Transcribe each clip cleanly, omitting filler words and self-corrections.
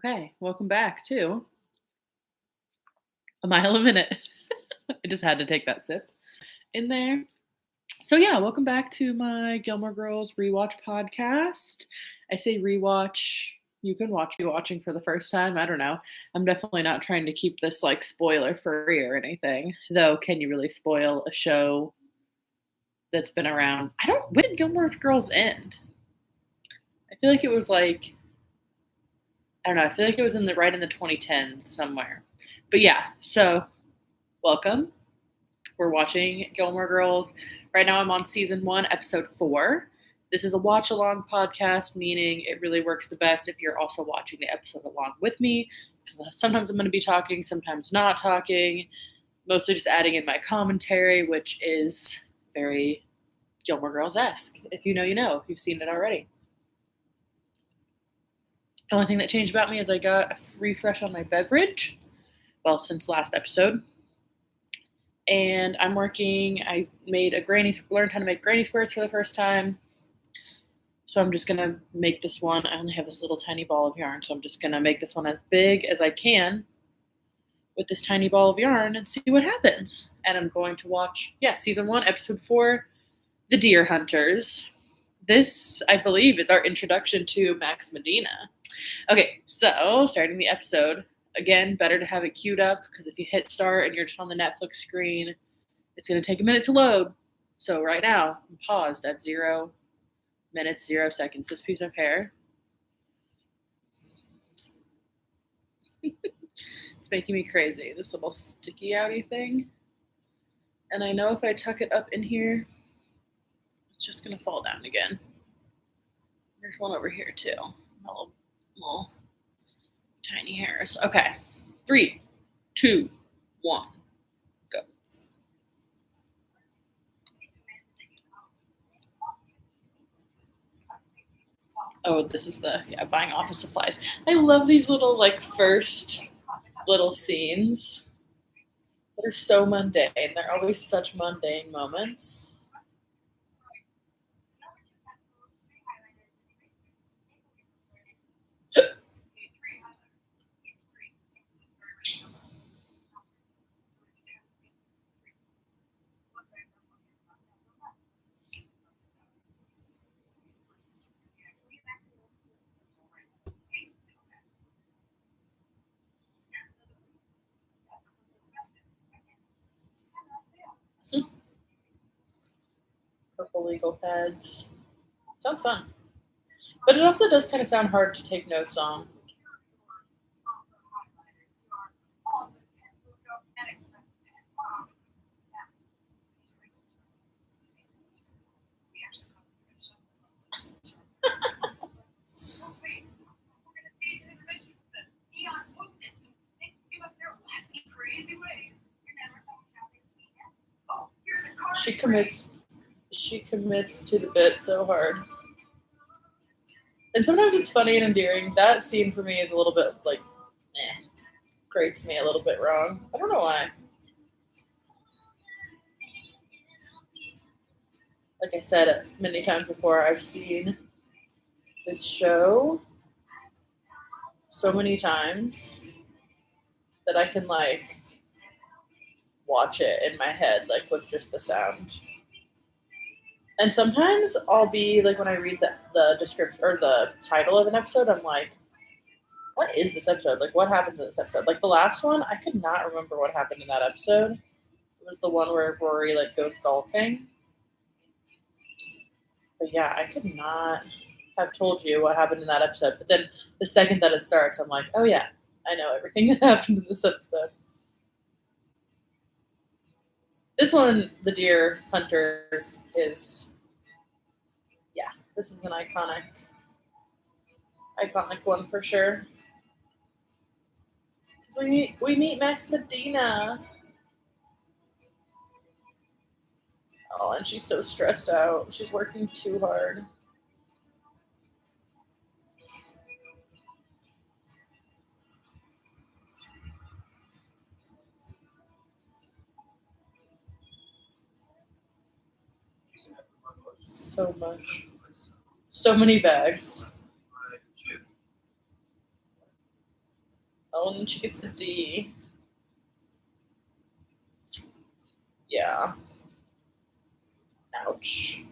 Okay, welcome back to a mile a minute. I just had to take that sip in there. So yeah, welcome back to my Gilmore Girls rewatch podcast. I say rewatch. You can watch me watching for the first time. I don't know. I'm definitely not trying to keep this like spoiler free or anything. Though, can you really spoil a show that's been around? I don't. When did Gilmore Girls end? I feel like it was like I don't know. I feel like it was right in the 2010s somewhere. But yeah, so welcome. We're watching Gilmore Girls. Right now, I'm on season 1, episode 4. This is a watch along podcast, meaning it really works the best if you're also watching the episode along with me. Because sometimes I'm going to be talking, sometimes not talking, mostly just adding in my commentary, which is very Gilmore Girls esque. If you know, you know, if you've seen it already. The only thing that changed about me is I got a refresh on my beverage. Well, since last episode. And I'm working. I learned how to make granny squares for the first time. So I'm just gonna make this one. I only have this little tiny ball of yarn, so I'm just gonna make this one as big as I can with this tiny ball of yarn and see what happens. And I'm going to watch, season 1, episode 4, The Deer Hunters. This, I believe, is our introduction to Max Medina. Okay, so starting the episode. Again, better to have it queued up because if you hit start and you're just on the Netflix screen, it's going to take a minute to load. So right now, I'm paused at 0 minutes, 0 seconds. This piece of hair. It's making me crazy, this little sticky outy thing. And I know if I tuck it up in here, it's just going to fall down again. There's one over here too. Little tiny hairs. Okay. 3, 2, 1. Go. Oh, this is buying office supplies. I love these little first little scenes that are so mundane. They're always such mundane moments. Purple legal pads. Sounds fun. But it also does kind of sound hard to take notes on. She commits to the bit so hard. And sometimes it's funny and endearing. That scene for me is a little bit grates me a little bit wrong. I don't know why. Like I said many times before, I've seen this show so many times that I can watch it in my head with just the sound. And sometimes I'll be when I read the description or the title of an episode, I'm like, what is this episode? What happens in this episode? The last one, I could not remember what happened in that episode. It was the one where Rory goes golfing. But yeah, I could not have told you what happened in that episode. But then the second that it starts, I'm like, oh yeah, I know everything that happened in this episode. This one, The Deer Hunters, is this is an iconic one for sure. So we meet Max Medina. Oh, and she's so stressed out. She's working too hard. So much. So many bags. Oh, and she gets a D. Yeah. Ouch.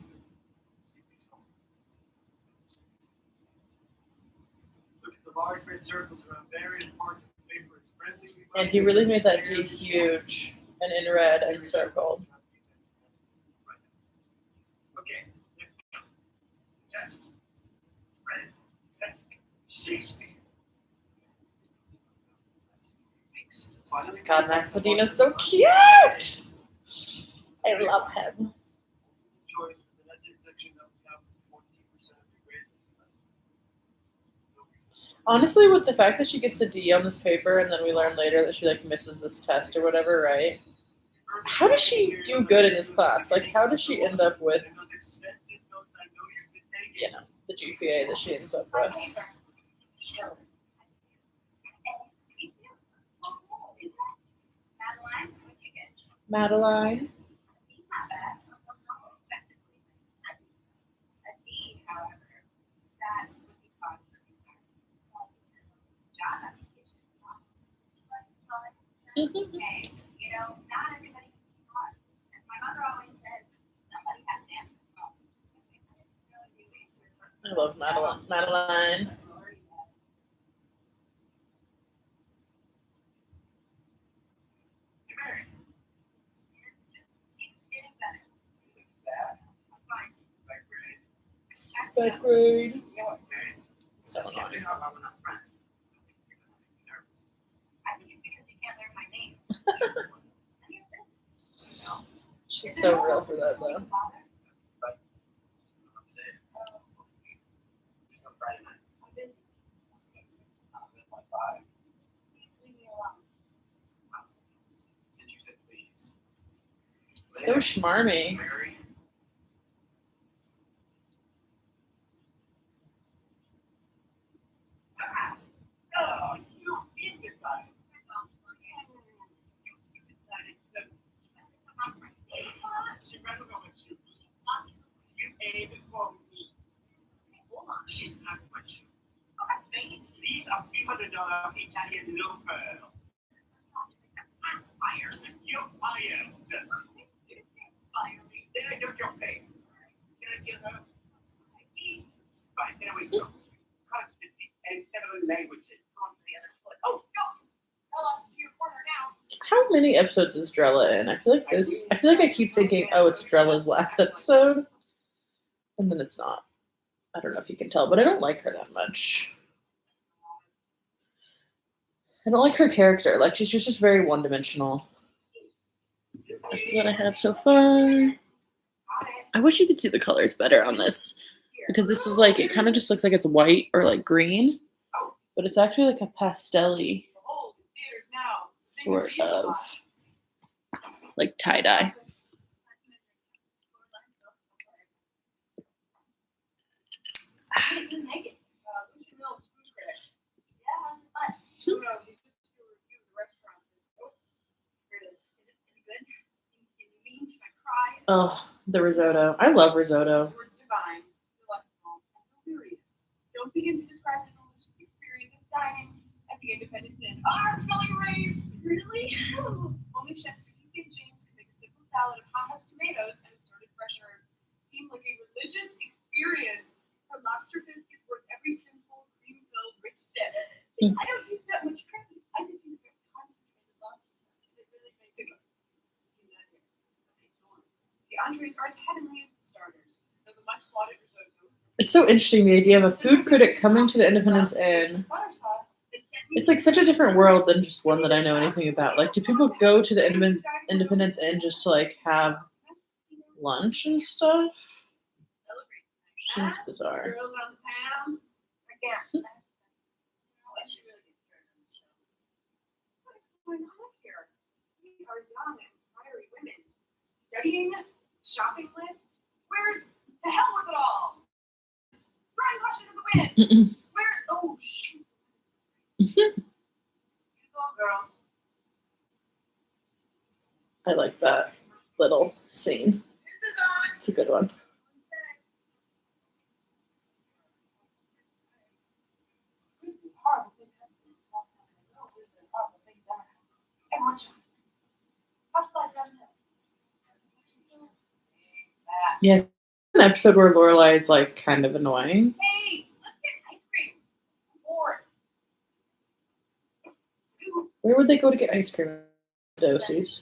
And he really made that D huge and in red and circled. God, Max Medina's so cute. I love him. Honestly, with the fact that she gets a D on this paper and then we learn later that she like misses this test or whatever, right? How does she do good in this class? Like, how does she end up with, you know, the GPA that she ends up with? Madeline. I love Madeline. Madeline. Bad grade. So annoying. She's so real for that though. So schmarmy. How many episodes is Drella in? I feel like I keep thinking, oh, it's Drella's last episode. And then it's not. I don't know if you can tell, but I don't like her that much. I don't like her character. Like, she's just very one-dimensional. This is what I have so far. I wish you could see the colors better on this. Because this is like, it kind of just looks like it's white or like green. But it's actually like a pastel-y sort of like tie-dye. Oh, the risotto. I love risotto. Don't begin to describe the delicious experience of dining at the Independence Inn. Oh, I'm smelling rain. Really? Only Chef Suki St. James could make a simple salad of hot house tomatoes and assorted fresh herbs. Seemed like a religious experience. Her lobster bisque is worth every simple, cream-filled, rich sip. I don't use that much cream. I just use very concentrated lobster. It really makes it good. The entrees are as heavenly as the starters. Though the much lauded risotto. It's so interesting, the idea of a food critic coming to the Independence Inn. It's like such a different world than just one that I know anything about. Like, do people go to the Independence Inn just to like have lunch and stuff? Seems bizarre. Studying shopping lists. Where's the hell with it all? Brian caution in the wind. Where? Oh shoot! You go, girl. I like that little scene. It's a good one. Yes, an episode where Lorelai is like kind of annoying. Where would they go to get ice cream? Doses.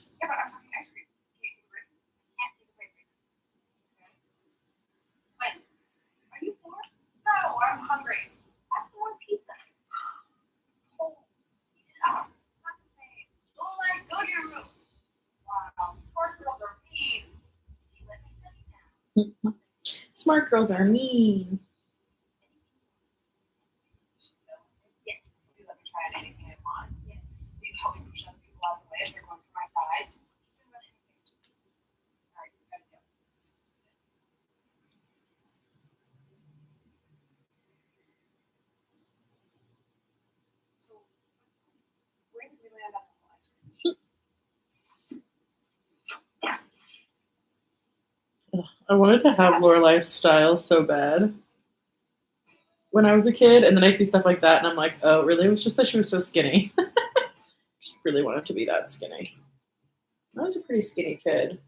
Smart girls are mean. I wanted to have Lorelai's style so bad when I was a kid, and then I see stuff like that, and I'm like, oh, really? It was just that she was so skinny. Just really wanted to be that skinny. I was a pretty skinny kid.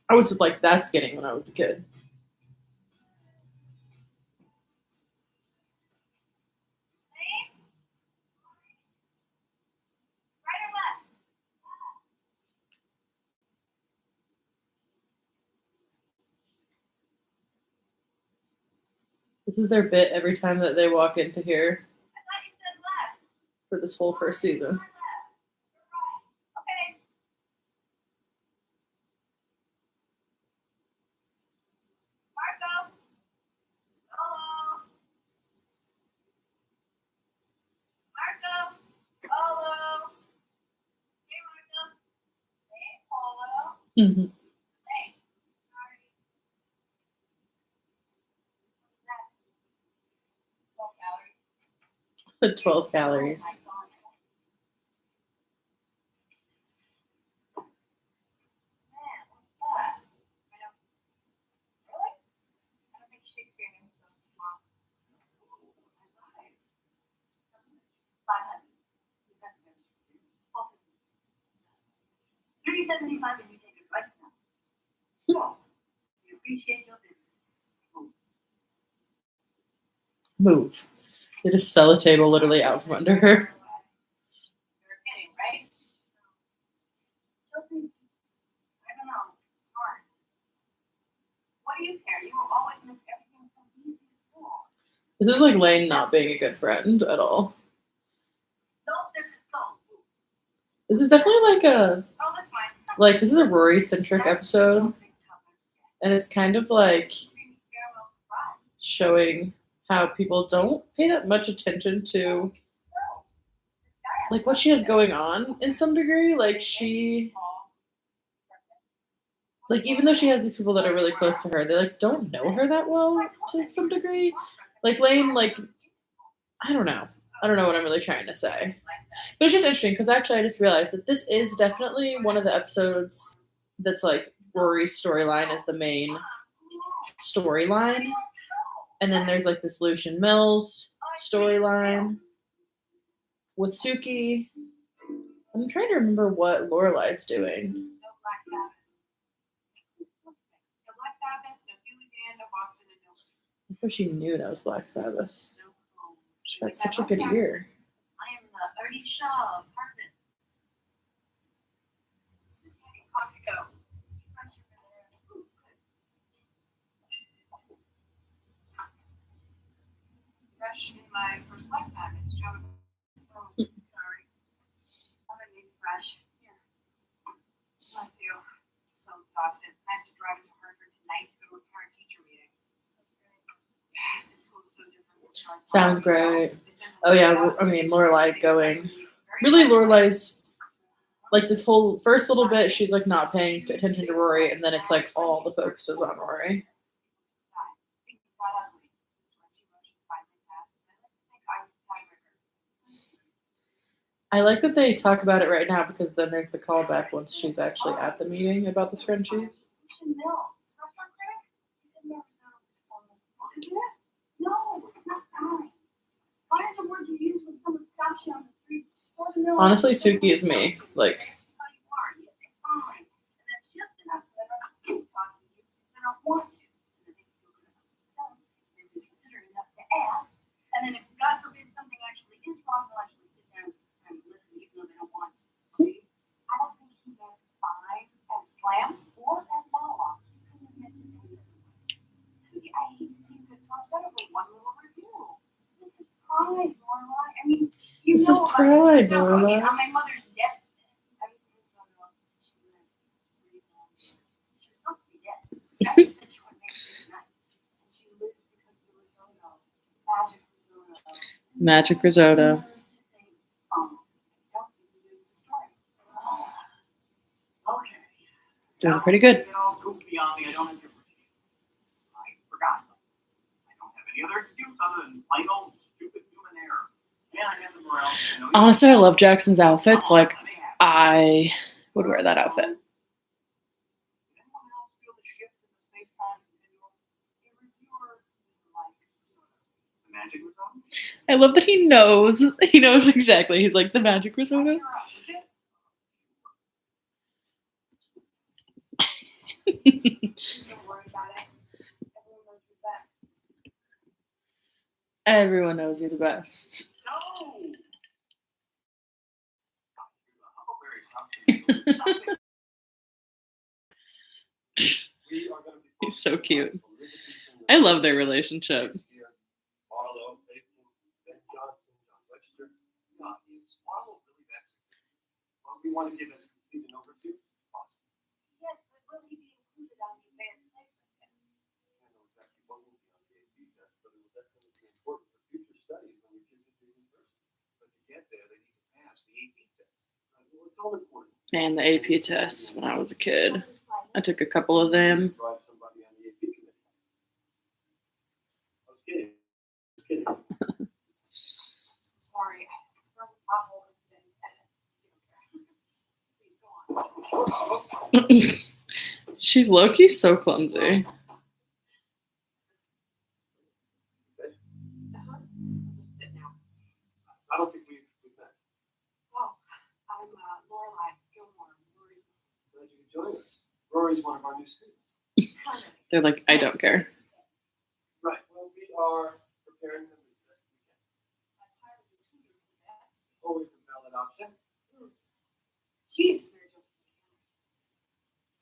I was like that skinny when I was a kid. This is their bit every time that they walk into here for this whole first season. Mm-hmm. The 12 calories. Move. They just sell a table literally out from under her. This is like Lane not being a good friend at all. This is definitely this is a Rory centric episode, and it's kind of like showing how people don't pay that much attention to like what she has going on in some degree. Like even though she has these people that are really close to her, they like don't know her that well to some degree. Like Lane, like I don't know what I'm really trying to say. But it's just interesting because actually I just realized that this is definitely one of the episodes that's like Rory's storyline is the main storyline. And then there's like this Lucian Mills storyline with Suki. I'm trying to remember what Lorelai's doing. I thought she knew that was Black Sabbath. She had such a good ear. Sounds great. Oh yeah, I mean Lorelai going. Really, Lorelai's like this whole first little bit, she's like not paying attention to Rory, and then it's like all the focus is on Rory. I like that they talk about it right now because then there's the callback once she's actually at the meeting about the scrunchies. Honestly, Suki is me. Like, this is pride, Norma. Magic risotto. Doing pretty good. Honestly, I love Jackson's outfits. Like, I would wear that outfit. I love that he knows. He knows exactly. He's like, the magic risotto. Everyone knows you're the best. He's so cute. I love their relationship. Man, the AP tests when I was a kid. I took a couple of them. She's low-key so clumsy. Rory's one of our new students. They're like, I don't care. Right. Well, we are preparing them as best we can. Always a valid option.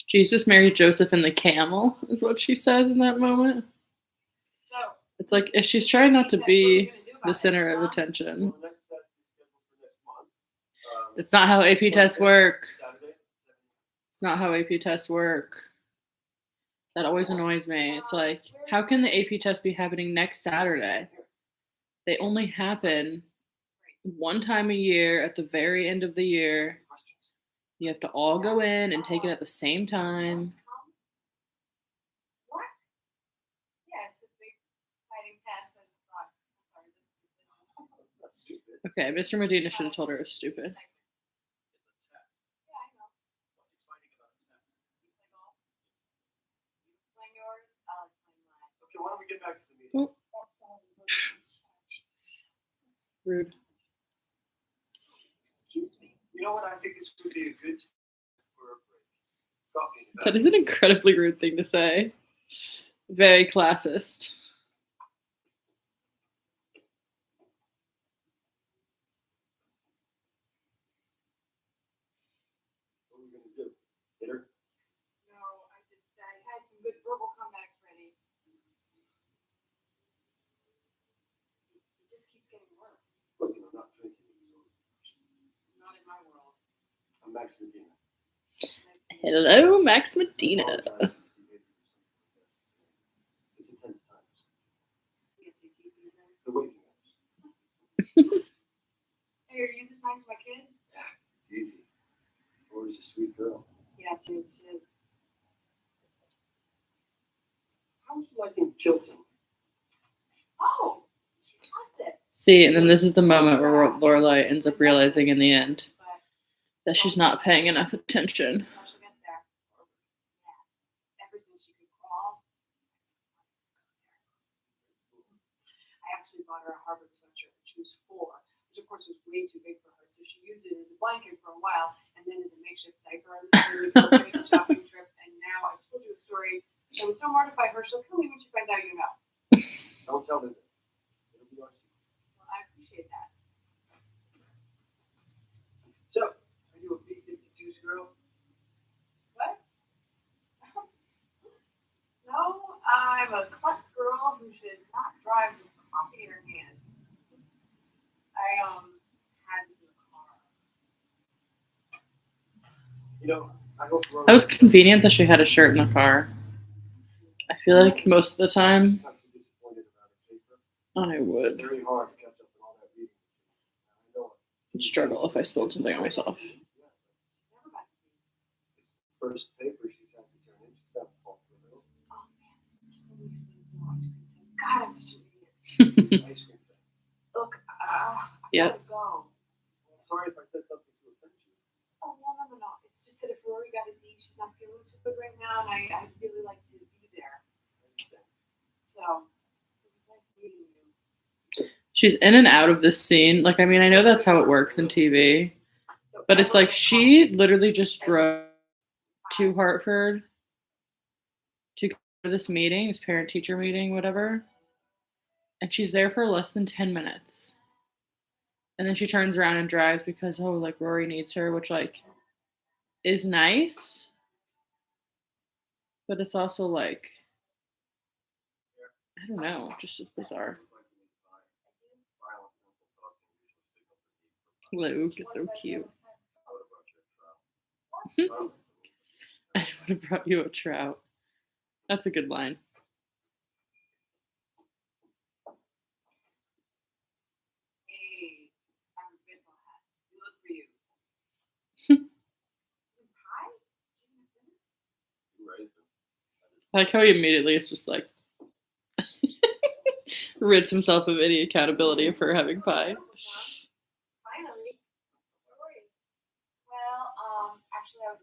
Jesus married Joseph and the camel, is what she says in that moment. It's like, if she's trying not to be the center of attention. It's not how AP tests work. It's not how AP tests work. That always annoys me. It's like, how can the AP test be happening next Saturday? They only happen one time a year at the very end of the year. You have to all go in and take it at the same time. Okay, Mr. Medina should have told her it was stupid. Okay, why don't we get back to the meeting? Rude. Excuse me. You know what? I think this would be a good for a break. Coffee. That is an incredibly rude thing to say. Very classist. What are we going to do? Dinner? No, I had some good verbal comebacks ready. It just keeps getting worse. Look, I'm not drinking. Not in my world. I'm Max Medina. Hello, Max Medina. It's intense times. The waking hours. Hey, are you this nice to my kid? Yeah, it's easy. Rory's a sweet girl. Yeah, she is. How's she liking Chilton? Oh, she loves it. See, and then this is the moment where Lorelai ends up realizing in the end that she's not paying enough attention. I actually bought her a Harvard sweatshirt when she was 4. There's a course, was way too big for her, so she used it as a blanket for a while, and then as a makeshift diaper on the shopping trip. And now I told you a story that would so mortify her. She'll kill me when she finds out you know. Don't tell me that. It'll be our secret. Well, I appreciate that. So, are you a B-52s girl? What? No, I'm a klutz girl who should not drive with coffee in her hand. I had this in the car. You know, I hope That was convenient that she had a shirt in the car. I feel like most of the time I would very hard to catch up with all that reading. I know it. struggle if I spilled something on myself. First paper she's had to turn in. She's got to fall through the middle. Oh man, God, I'm such an idiot. Ice cream thing. Look, I Yep. gotta go. I'm sorry if I said something to offend you. Oh no. It's just that if Rory got a D, she's not feeling too good right now, and I'd really like to be there. So, it was nice meeting you. She's in and out of this scene. Like, I mean, I know that's how it works in TV, but it's like she literally just drove to Hartford to go to this meeting, this parent-teacher meeting, whatever, and she's there for less than 10 minutes. And then she turns around and drives because, oh, like, Rory needs her, which, like, is nice, but it's also, like, I don't know, just as bizarre. Luke is so cute. I would have brought you a trout. That's a good line. Hey, I'm a bit hat. We look for you. Hi? You raised him. I like how he immediately is just like rids himself of any accountability for having pie. Finally. Well, actually, I was.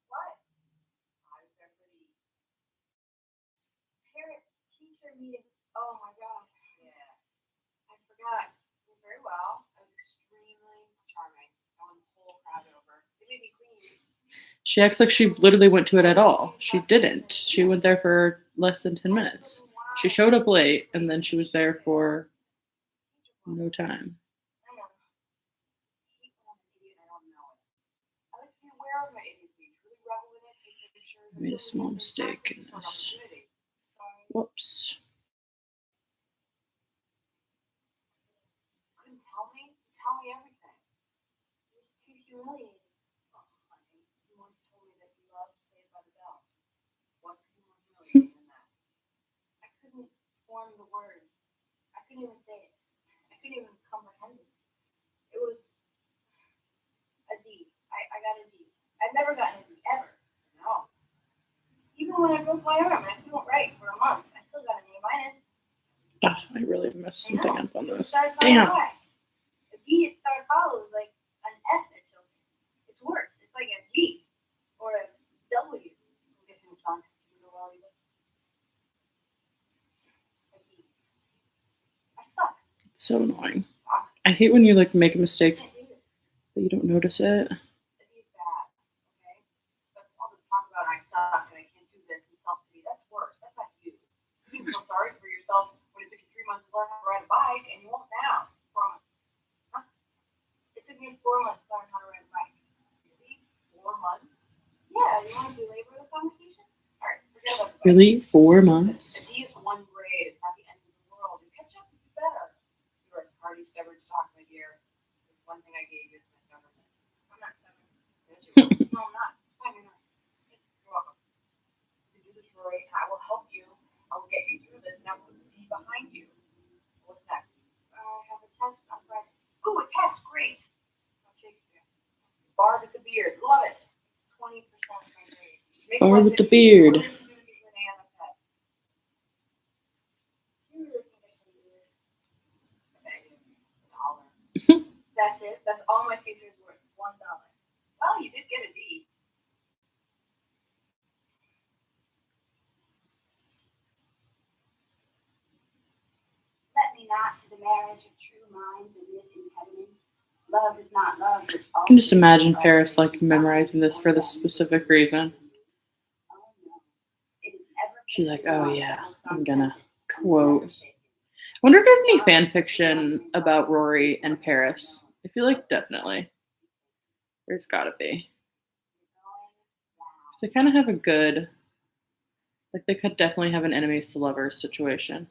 What? Parent-teacher meeting. Oh my gosh. Yeah. I forgot. It was very well. I was extremely charming. I won the whole crowd over. They made me queen. She acts like she literally went to it at all. She didn't. She went there for less than 10 minutes. She showed up late and then she was there for no time. I know. I hate when I'm an idiot and I don't know it. I like to be aware of my idiocy, truly revel in it, and make sure I made a small mistake in this. Whoops. Couldn't tell me? Tell me everything. It was too humiliating. Oh, honey, you once told me that you loved Saved by the Bell. What could be more humiliating than that? I couldn't form the words. I couldn't even say it. I couldn't even comprehend it. It was a D. I got a D. I've never gotten a D, ever. No. Even when I broke my arm and I couldn't write for a month, I still got an A minus. I really messed something up on this. Damn. A B at Star College is like an F at children. It's worse. It's like a G or a W. I'm guessing it's fun. A D. I suck. It's so annoying. I hate when you like make a mistake but you don't notice it. A D is bad, okay? But all this talk about I suck and I can't do this and self-pity, that's worse. That's not you. You can feel sorry for yourself when it took you 3 months to learn how to ride a bike and you won't now. 4 months. Huh? It took me 4 months to learn how to ride a bike. Really? 4 months? Yeah, you want to belabor the conversation? Alright, forget about the bike. Really? 4 months? A D is 1 grade. It's not the end of the world. You catch up and do better. You're a hardy, stubborn stock, my dear. There's one thing I gave you is my stubbornness. I'm not stubborn. Yes, you are. No, I'm not. Fine, you're not. You're welcome. You can do this, Rory. I will help you. I will get you through this, and I will put the D behind you. What's next? I have a test on Friday. Ooh, a test. Great. Shakespeare. Bar with the beard. Love it. 20% of my grade. Bar with the beard. That's it. That's all my features worth. $1. Well, you did get a D. Let me not to the marriage of true I can just imagine Paris like memorizing this for this specific reason. She's like, oh yeah, I'm gonna quote. I wonder if there's any fan fiction about Rory and Paris. I feel like definitely. There's gotta be. So they kind of have a good, like they could definitely have an enemies to lovers situation.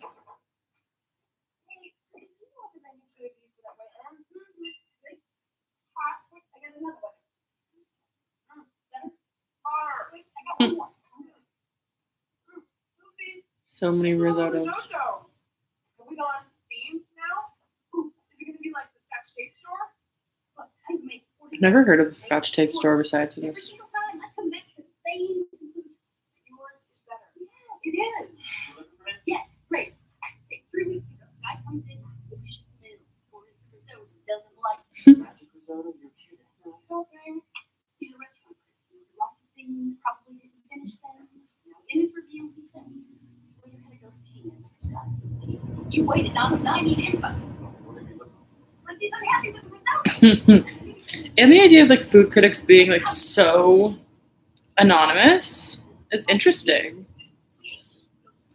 So many risottos. Have we gone theme now? Is it going to be like the Scotch tape store? I've never heard of a Scotch tape store besides this. Yours is better. It is. Yes, great. 3 weeks ago, guy comes in, doesn't like magic risotto. You're kidding. Okay. He's a restaurant. Lots of things, probably didn't finish them. In his review, he said, well, you're going to go tea. You waited on I need info. But he's unhappy with the result. And the idea of like food critics being like so anonymous is interesting.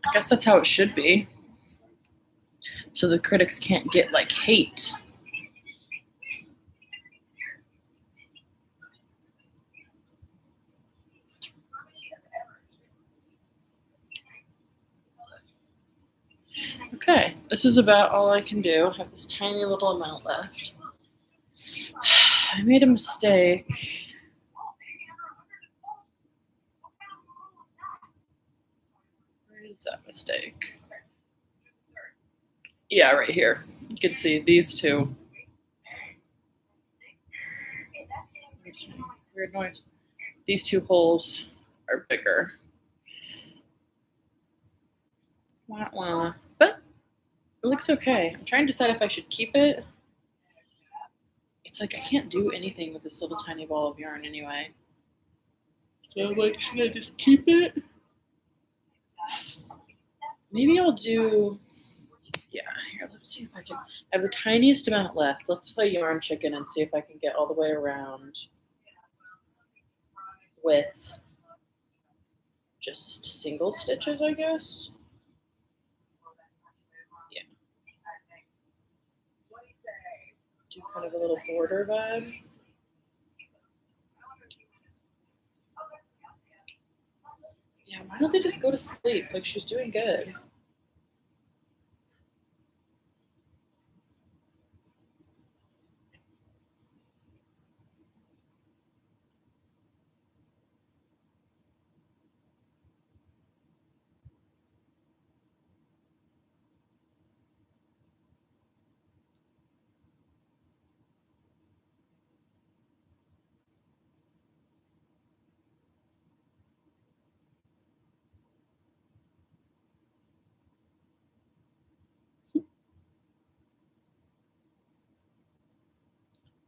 I guess that's how it should be. So the critics can't get like hate. Okay, this is about all I can do. I have this tiny little amount left. I made a mistake. Where is that mistake? Yeah, right here. You can see these two. Weird noise. These two holes are bigger. Wah, wah. But it looks okay. I'm trying to decide if I should keep it. It's like I can't do anything with this little tiny ball of yarn anyway. So I'm like, should I just keep it? Maybe I'll do, yeah, here, let's see if I can. I have the tiniest amount left. Let's play yarn chicken and see if I can get all the way around with just single stitches, I guess. Yeah. Do kind of a little border vibe. Yeah, why don't they just go to sleep? Like, she's doing good.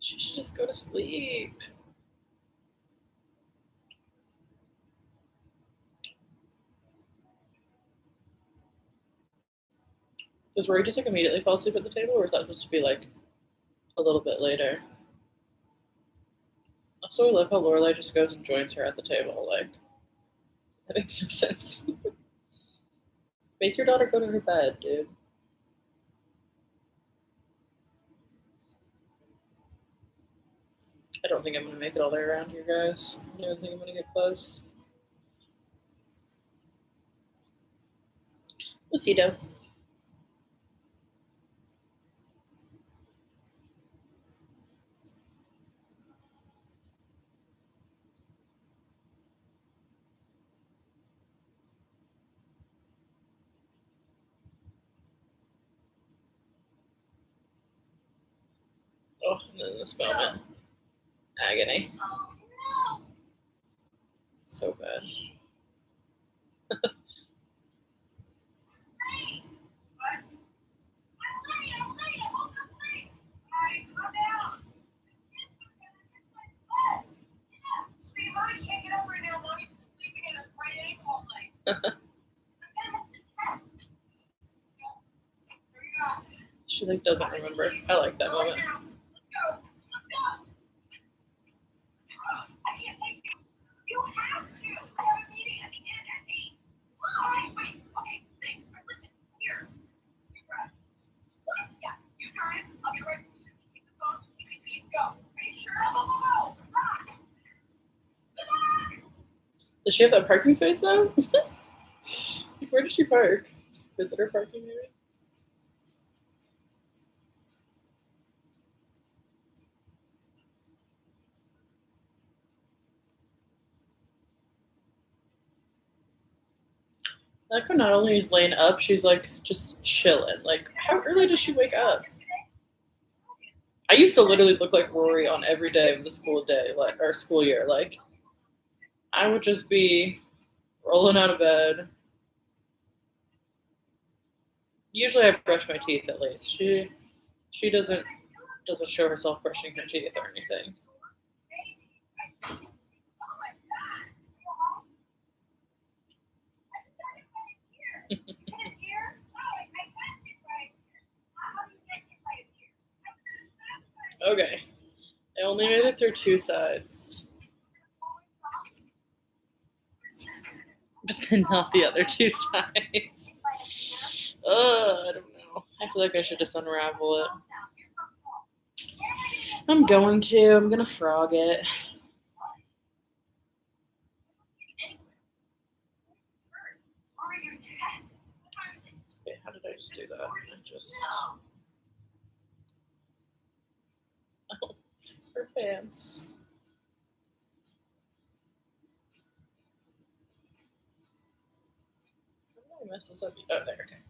She should just go to sleep. Does Rory just like immediately fall asleep at the table, or is that supposed to be like a little bit later? Also, I love how Lorelai just goes and joins her at the table. Like, that makes no sense. Make your daughter go to her bed, dude. I don't think I'm gonna make it all the way around here, guys. I don't think I'm gonna get close. What's he do? Oh, and then this moment. Agony. So bad. Should like doesn't remember. I like that moment. Does she have that parking space though? Where does she park? Visitor parking maybe? I like how not only is laying up, she's like just chilling. Like, how early does she wake up? I used to literally look like Rory on every day of the school day, like or school year. Like, I would just be rolling out of bed. Usually, I brush my teeth at least. She doesn't show herself brushing her teeth or anything. Okay, I only made it through 2 sides, but then not the other 2 sides. I don't know. I feel like I should just unravel it. I'm going to. I'm gonna frog it. Okay, how did I just do that? I just. Oh, her pants. How did I mess this up? Oh, there. Okay.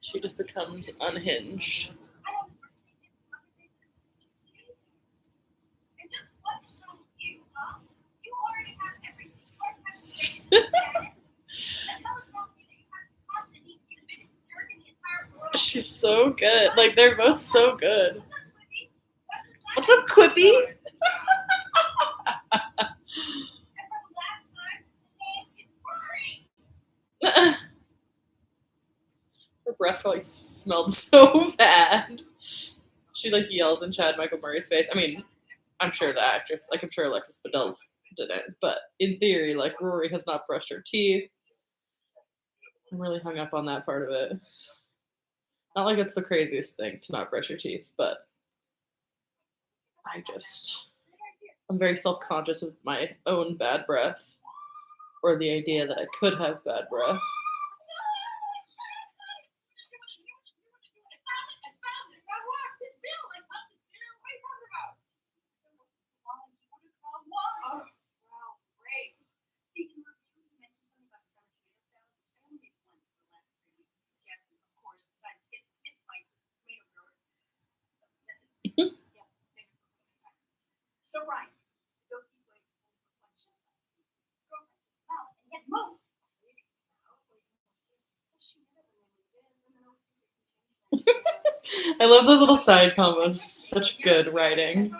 She just becomes unhinged. She's so good. Like, they're both so good. What's up, Quippy? Her breath probably smelled so bad. She like yells in Chad Michael Murray's face. I mean, I'm sure the actress, like I'm sure Alexis Bledell's didn't, but in theory, like Rory has not brushed her teeth. I'm really hung up on that part of it. Not like it's the craziest thing to not brush your teeth, but I'm very self-conscious of my own bad breath, or the idea that I could have bad breath. I love those little side combos. Such good writing.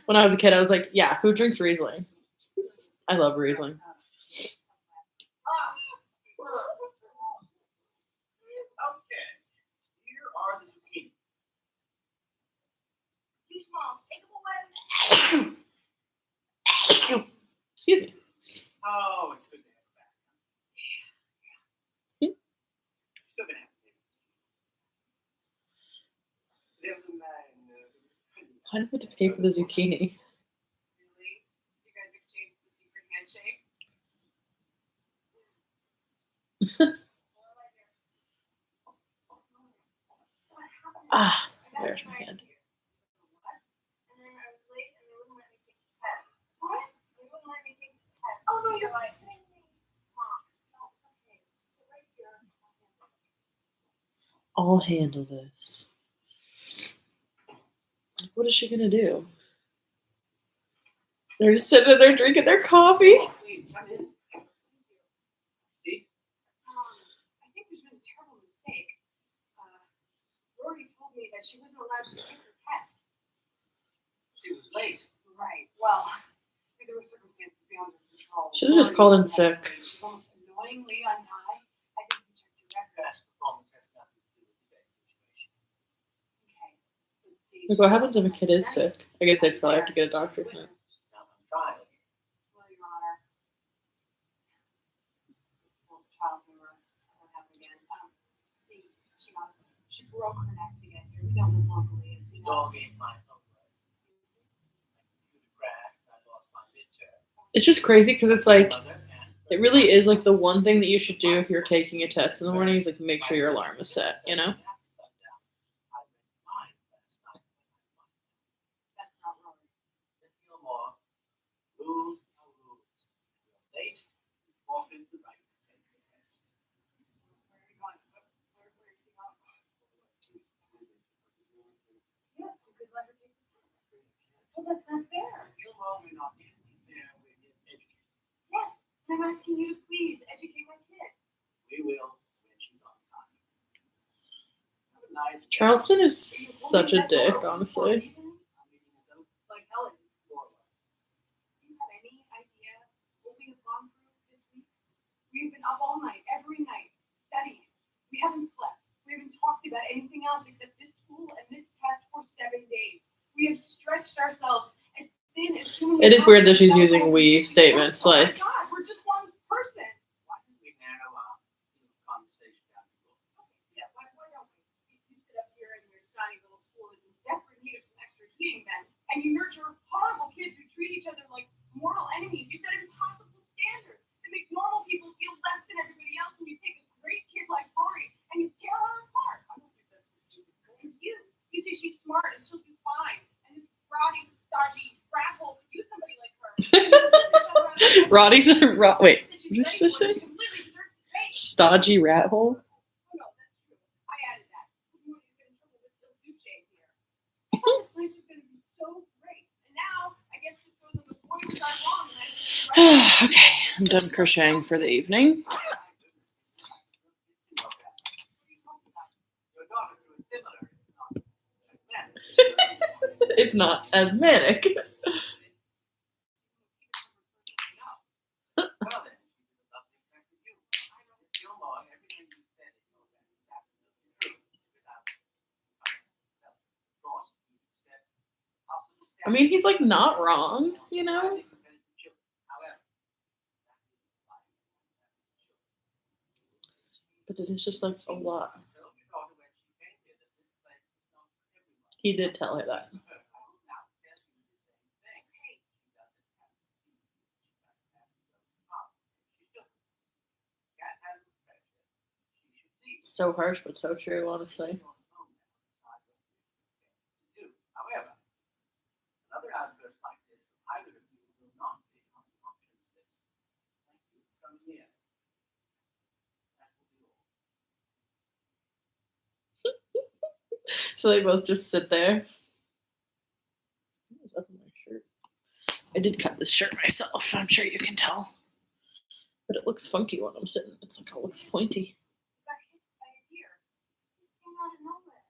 When I was a kid, I was like, yeah, who drinks Riesling? I love Riesling. Excuse me. Oh, it's good to have it back. Yeah. Still gonna have it. Why do we have to pay for the zucchini? Really? You guys exchanged the secret handshake? Ah, I got there's to my try hand. it. What? And then I was late and they wouldn't let me take the test. What? They wouldn't let me take the test. Oh, no, you're right. Mom, no, it's okay. Just sit right here. I'll handle this. What is she gonna do? They're just sitting there drinking their coffee. Please, come in. See? I think there's been a terrible mistake. Lori told me that she wasn't allowed to take her test. She was late. Right. Well, there were circumstances beyond her control. Should have just called in sick. She was almost annoyingly on time. I think we checked your record. Best performance has nothing to do with today's situation. Okay. Let's see. Like, what happens if a kid is sick? I guess they'd probably have to get a doctor's note. Not on trial. Well, Your Honor. Well, the child never happened again. See, she broke her neck to get here. We don't live locally, as you know. Dog ate my own right. Computer crashed. I lost my midterm. It's just crazy because it's like, it really is like the one thing that you should do if you're taking a test in the morning is like make sure your alarm is set, you know? That's not wrong. Gilmore, rules are rules. You're late, you forfeit the right to take the test. Where are you going? Where is he going? Yes, you could let her take the test. Well, that's not fair. Gilmore, we're not here to be fair. We're here to educate. Yes, and I'm asking you to please educate my kid. We will when she's on time. Have a nice day. Charleston is such a dick, honestly. Like Helen's. Do you have any idea what we have gone through this week? We've been up all night, every night, studying. We haven't slept. We haven't talked about anything else except this school and this test for 7 days. We have stretched ourselves as thin as humanly It is weird that she's possible. using we statements, Oh my like, God, we're just one person. Why don't we narrow our conversation down to yeah, why don't we? You sit up here in your snotty little school is in desperate need of some extra heating vents, and you nurture horrible kids who treat each other like mortal enemies. You set impossible standards that make normal people feel less than everybody else, and you take a great kid like Rory and you tear her apart. I don't think that's what you do. You say she's smart and she'll do fine, and this rotting, stodgy rat hole could use somebody like her. Roddy's a wait, That she's what is ready this for, thing? she completely deserves to take. Stodgy rat hole? Oh, no, that's true. I added that. You want to get in trouble with Bill Duce here. I thought this place was going to be so great. And now, I guess this goes on the points are wrong. And Okay, I'm done crocheting for the evening. If not as manic. I mean, he's like not wrong, you know? But it is just like a lot. He did tell her that. So harsh, but so true, honestly. However, another outburst like this from either of you will not be on the options list. Thank you for coming in. That will be all. So they both just sit there. What's up in my shirt? I did cut this shirt myself. I'm sure you can tell. But it looks funky when I'm sitting. It's like it looks pointy. Got hit by a deer. It came out of nowhere.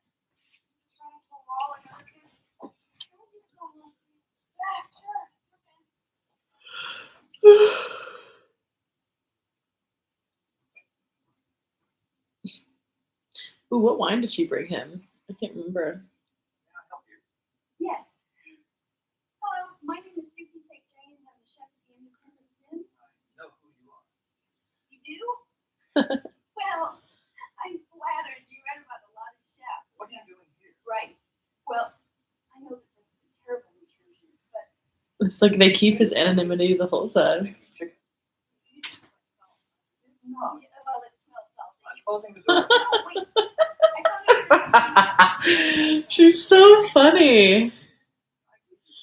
Just ran into a wall like other kids. Can we just go home? Yeah, sure. Ooh, what wine did she bring him? I can't remember. Can I help you? Yes. Hello, my name is Suki St. James. I'm the chef at the Independence Inn. I know who you are. You do? Well, I'm flattered. You read about a lot of chefs. What are you doing here? Right. Well, I know that this is a terrible intrusion, but It's like they keep his anonymity the whole time. no. Yeah, well, it smells salty. I'm closing the door. No, wait. I thought She's so funny.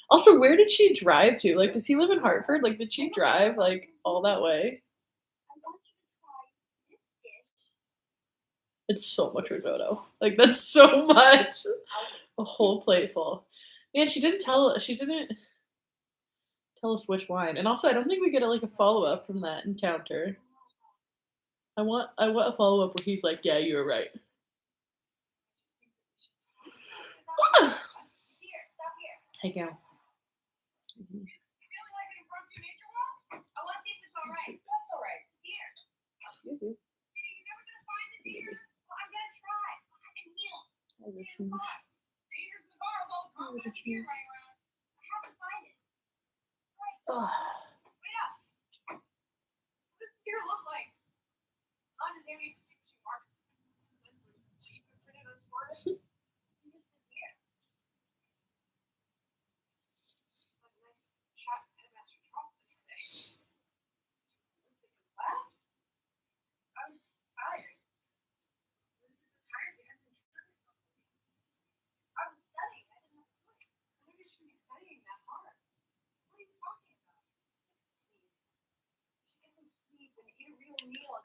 Also, where did she drive to? Like, does he live in Hartford? Like, did she drive like all that way? It's so much risotto. Like, that's so much. A whole plate full. Man, she didn't tell us which wine. And also, I don't think we get like a follow up from that encounter. I want a follow up where he's like, "Yeah, you were right." Hey, go.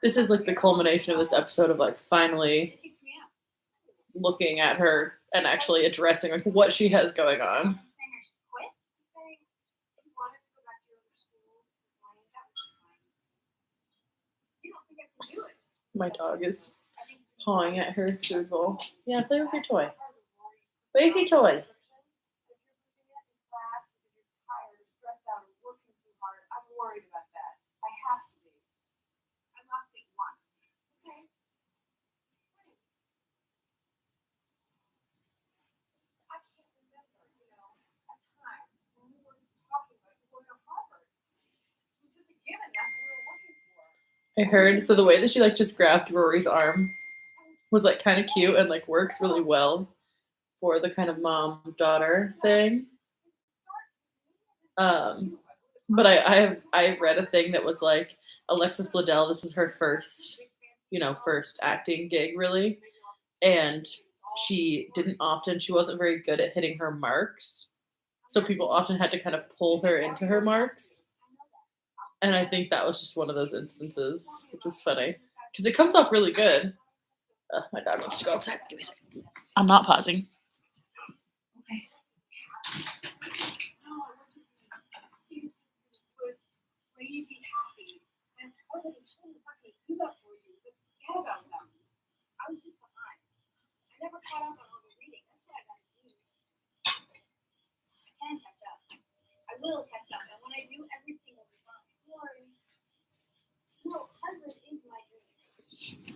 This is like the culmination of this episode of like finally looking at her and actually addressing like what she has going on. My dog is pawing at her food bowl. Yeah, play with your toy. Play with your toy. I heard so the way that she like just grabbed Rory's arm was like kind of cute and like works really well for the kind of mom daughter thing. But I read a thing that was like Alexis Bledel. This was her first acting gig really, and she wasn't very good at hitting her marks, so people often had to kind of pull her into her marks. And I think that was just one of those instances, which is funny because it comes off really good. My dog wants to go outside. Give me a second. I'm not pausing.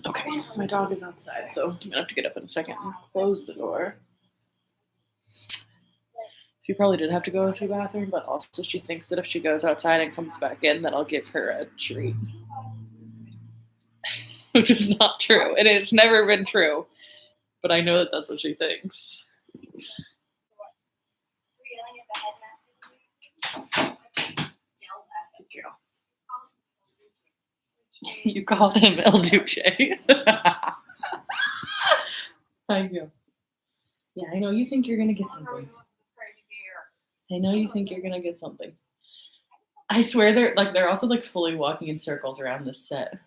Okay, my dog is outside, so I'm gonna have to get up in a second and close the door. She probably did have to go to the bathroom, but also she thinks that if she goes outside and comes back in, that I'll give her a treat. Which is not true. It has never been true. But I know that that's what she thinks. You called him El Duce. I know. Yeah, I know you think you're gonna get something. I know you think you're gonna get something. I swear they're also like fully walking in circles around this set.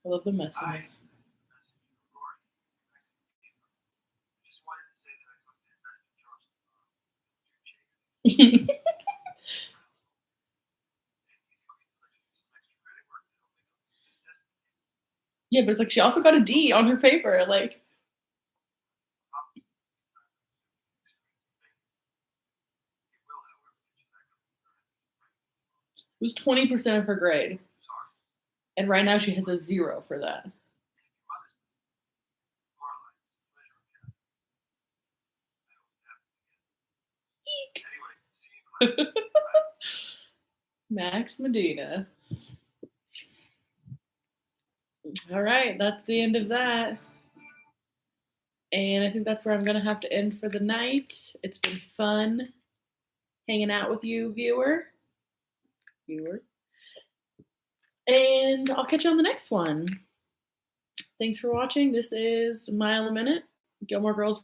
I love the messiness. Yeah, but it's like she also got a D on her paper. Like, it was 20% of her grade. And right now she has a 0 for that. Max Medina. All right, that's the end of that. And I think that's where I'm going to have to end for the night. It's been fun hanging out with you, viewer. And I'll catch you on the next one. Thanks for watching. This is Mile a Minute, Gilmore Girls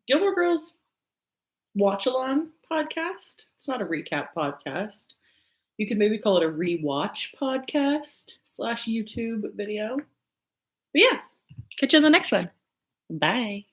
Gilmore Girls Watch Along podcast. It's not a recap podcast. You could maybe call it a rewatch podcast / YouTube video. But yeah, catch you on the next one. Bye.